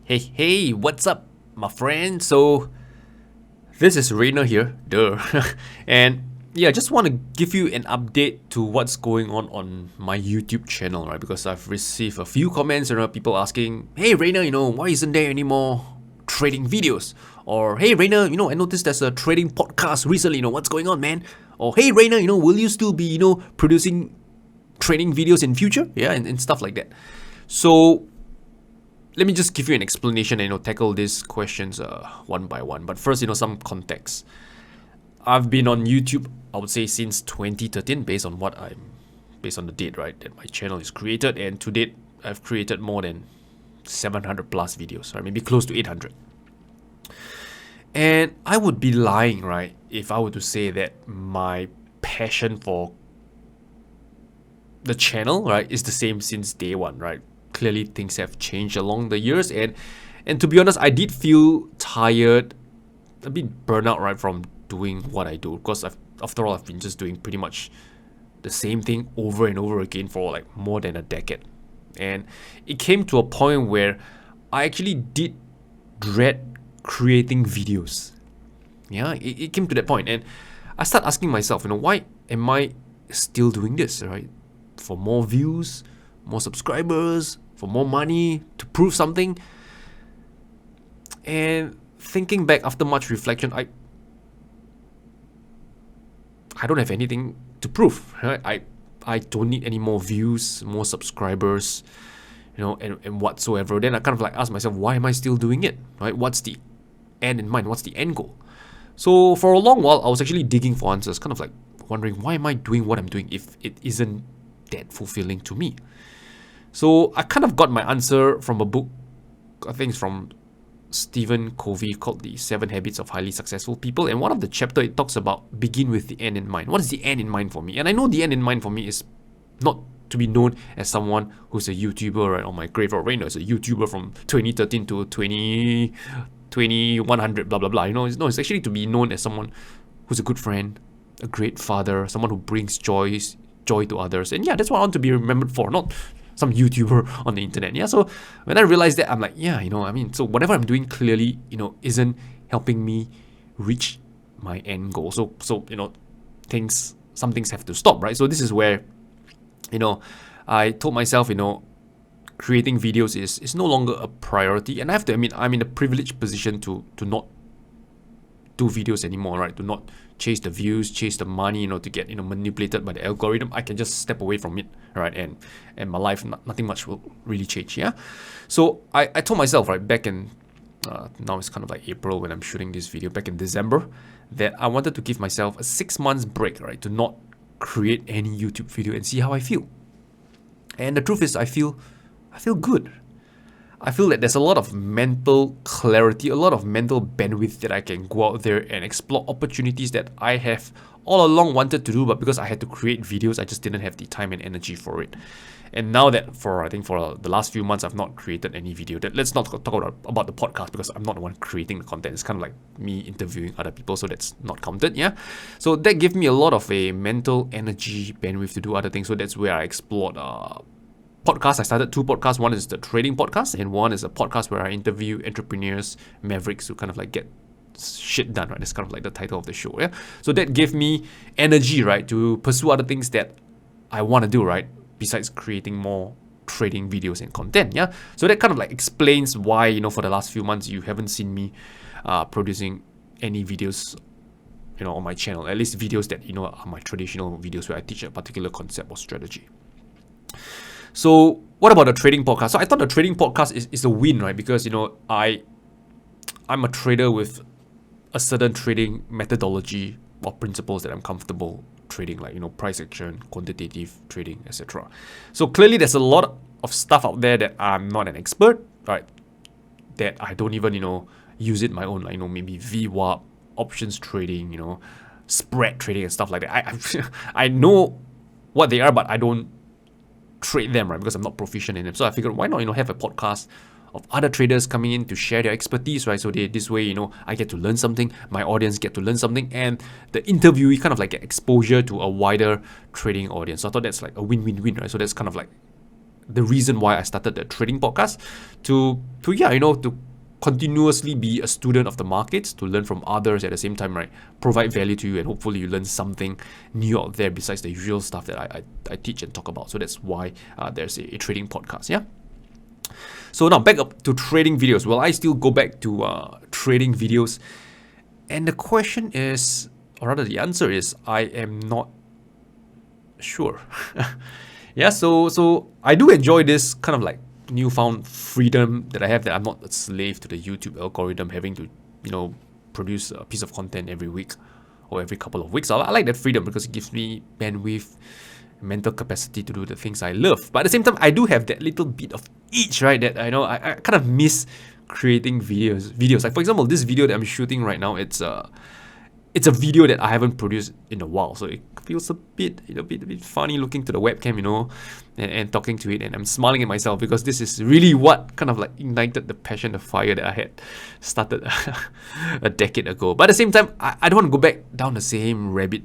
Hey, what's up, my friend? So, this is Rayner here, duh. And yeah, I just want to give you an update to what's going on my YouTube channel, right? Because I've received a few comments, people asking, hey Rayner, why isn't there any more trading videos? Or hey Rayner, I noticed there's a trading podcast recently, what's going on, man? Or hey Rayner, will you still be, producing trading videos in future? Yeah, and stuff like that. So, let me just give you an explanation and tackle these questions one by one. But first, some context. I've been on YouTube, I would say, since 2013, based on the date, right, that my channel is created, and to date, I've created more than 700 plus videos, right, maybe close to 800. And I would be lying, right, if I were to say that my passion for the channel, right, is the same since day one, right? Clearly things have changed along the years, and to be honest, I did feel tired, a bit burnout, right, from doing what I do, because after all, I've been just doing pretty much the same thing over and over again for like more than a decade. And it came to a point where I actually did dread creating videos. Yeah, it came to that point, and I started asking myself, why am I still doing this, right? For more views, more subscribers, for more money, to prove something. And thinking back after much reflection, I don't have anything to prove, right? I don't need any more views, more subscribers, and whatsoever. Then I kind of like ask myself, why am I still doing it, right? What's the end in mind? What's the end goal? So for a long while, I was actually digging for answers, kind of like wondering, why am I doing what I'm doing if it isn't that fulfilling to me? So I kind of got my answer from a book, I think it's from Stephen Covey, called The 7 Habits of Highly Successful People. And one of the chapter, it talks about begin with the end in mind. What is the end in mind for me? And I know the end in mind for me is not to be known as someone who's a YouTuber, right? On my grave, or Rayner is a YouTuber from 2013 to 2100, blah, blah, blah. It's actually to be known as someone who's a good friend, a great father, someone who brings joy to others. And yeah, that's what I want to be remembered for, not some YouTuber on the internet. Yeah, so when I realized that, I'm like, yeah, so whatever I'm doing clearly, isn't helping me reach my end goal. So some things have to stop, right? So this is where, I told myself, creating videos is no longer a priority. And I have to admit, I'm in a privileged position to not do videos anymore, right? To not chase the views, chase the money, to get manipulated by the algorithm. I can just step away from it, right? And my life, nothing much will really change. Yeah. So I told myself, right, back in now it's kind of like April when I'm shooting this video, back in December, that I wanted to give myself a 6 months break, right, to not create any YouTube video and see how I feel. And the truth is, I feel good. I feel that there's a lot of mental clarity, a lot of mental bandwidth that I can go out there and explore opportunities that I have all along wanted to do, but because I had to create videos, I just didn't have the time and energy for it. And now that for the last few months, I've not created any video. Let's not talk about the podcast, because I'm not the one creating the content. It's kind of like me interviewing other people, so that's not counted, yeah? So that gave me a lot of a mental energy bandwidth to do other things, so that's where I explored podcast. I started 2 podcasts. One is the trading podcast, and one is a podcast where I interview entrepreneurs, mavericks, who kind of like get shit done, right? That's kind of like the title of the show, yeah? So that gave me energy, right, to pursue other things that I want to do, right, besides creating more trading videos and content, yeah? So that kind of like explains why, for the last few months, you haven't seen me producing any videos, on my channel. At least videos that, are my traditional videos where I teach a particular concept or strategy. So what about the trading podcast? So I thought the trading podcast is a win, right? Because, I'm a trader with a certain trading methodology or principles that I'm comfortable trading, like, price action, quantitative trading, etc. So clearly there's a lot of stuff out there that I'm not an expert, right? That I don't even, use it my own, like, maybe VWAP, options trading, spread trading and stuff like that. I know what they are, but I don't trade them, right, because I'm not proficient in them. So I figured, why not have a podcast of other traders coming in to share their expertise, right? So this way, I get to learn something, my audience get to learn something, and the interviewee kind of like get exposure to a wider trading audience. So I thought that's like a win-win-win, right? So that's kind of like the reason why I started the trading podcast to continuously be a student of the markets, to learn from others at the same time, right? Provide value to you, and hopefully you learn something new out there besides the usual stuff that I teach and talk about. So that's why there's a trading podcast, yeah? So now back up to trading videos. Well, I still go back to trading videos. And the question is, or rather the answer is, I am not sure. Yeah, so I do enjoy this kind of like newfound freedom that I have, that I'm not a slave to the YouTube algorithm having to, produce a piece of content every week or every couple of weeks. I like that freedom because it gives me bandwidth, mental capacity to do the things I love. But at the same time, I do have that little bit of itch, right? That I kind of miss creating videos. Like for example, this video that I'm shooting right now, it's a video that I haven't produced in a while, so it feels a bit funny looking to the webcam, and talking to it, and I'm smiling at myself because this is really what kind of like ignited the passion, the fire that I had started a decade ago. But at the same time, I don't want to go back down the same rabbit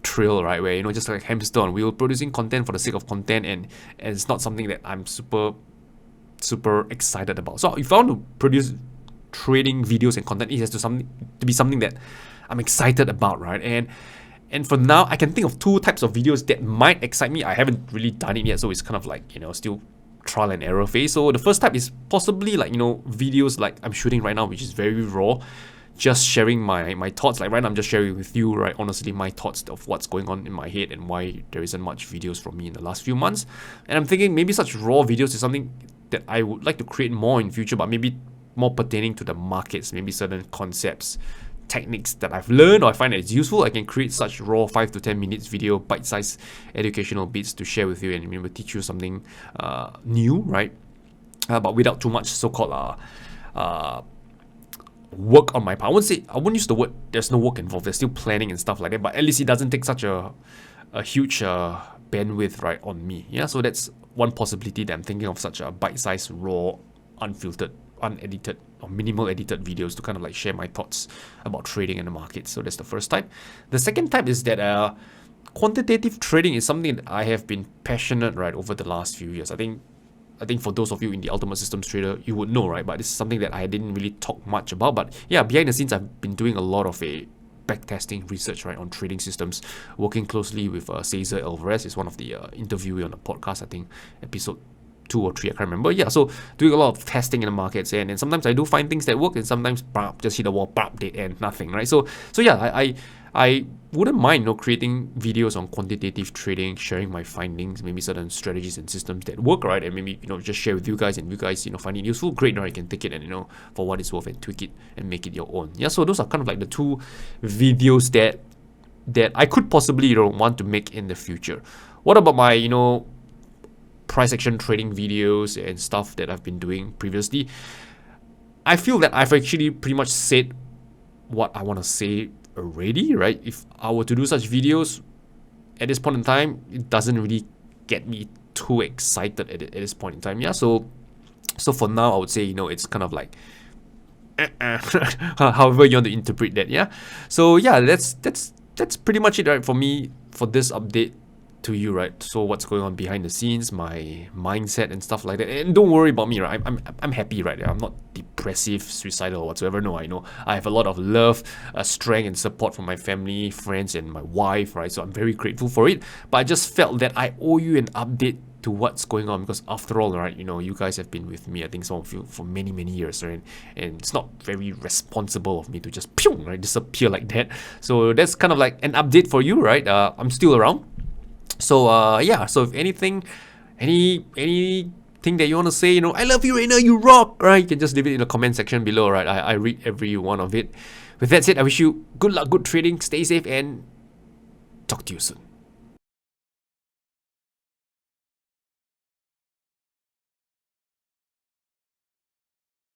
trail, right, where just like hamster on wheel, producing content for the sake of content, and it's not something that I'm super excited about. So if I want to produce trading videos and content, it has to be something that I'm excited about, right? And for now, I can think of two types of videos that might excite me. I haven't really done it yet, so it's kind of like, still trial and error phase. So the first type is possibly like, videos like I'm shooting right now, which is very raw, just sharing my thoughts. Like right now, I'm just sharing with you, right, honestly, my thoughts of what's going on in my head and why there isn't much videos from me in the last few months. And I'm thinking maybe such raw videos is something that I would like to create more in future, but maybe more pertaining to the markets, maybe certain concepts, techniques that I've learned or I find that it's useful. I can create such raw 5 to 10 minutes video, bite-sized educational bits to share with you and maybe teach you something new, right? But without too much so-called work on my part. I wouldn't use the word there's no work involved. There's still planning and stuff like that, but at least it doesn't take such a huge bandwidth, right, on me. Yeah, so that's one possibility that I'm thinking of, such a bite-sized, raw, unfiltered, unedited or minimal edited videos to kind of like share my thoughts about trading in the market. So that's the first type. The second type is that quantitative trading is something that I have been passionate, right, over the last few years. I think for those of you in the Ultimate Systems Trader, you would know, right, but this is something that I didn't really talk much about. But yeah, behind the scenes, I've been doing a lot of backtesting research, right, on trading systems, working closely with Cesar Alvarez. Is one of the interviewee on the podcast, I think episode 2 or 3, I can't remember. Yeah, so doing a lot of testing in the markets, and sometimes I do find things that work, and sometimes just hit the wall, dead end, nothing, right? So yeah, I wouldn't mind creating videos on quantitative trading, sharing my findings, maybe certain strategies and systems that work, right, and maybe just share with you guys, and you guys find it useful, great, right? You can take it and for what it's worth and tweak it and make it your own. Yeah, so those are kind of like the two videos that I could possibly want to make in the future. What about my price action trading videos and stuff that I've been doing previously? I feel that I've actually pretty much said what I want to say already, right? If I were to do such videos at this point in time, it doesn't really get me too excited at this point in time. Yeah, so for now, I would say it's kind of like however you want to interpret that. Yeah, so yeah, that's pretty much it, right, for me for this update to you, right? So what's going on behind the scenes, my mindset and stuff like that. And don't worry about me, right? I'm happy, right? I'm not depressive, suicidal, or whatsoever. No, I know I have a lot of love, strength, and support from my family, friends, and my wife, right? So I'm very grateful for it. But I just felt that I owe you an update to what's going on, because after all, right, you guys have been with me, I think some of you, for many years, right? And it's not very responsible of me to just disappear like that. So that's kind of like an update for you, right? I'm still around. So yeah, so if anything that you want to say, I love you, Rayner, you rock, right? You can just leave it in the comment section below, right? I read every one of it. With that said, I wish you good luck, good trading, stay safe, and talk to you soon.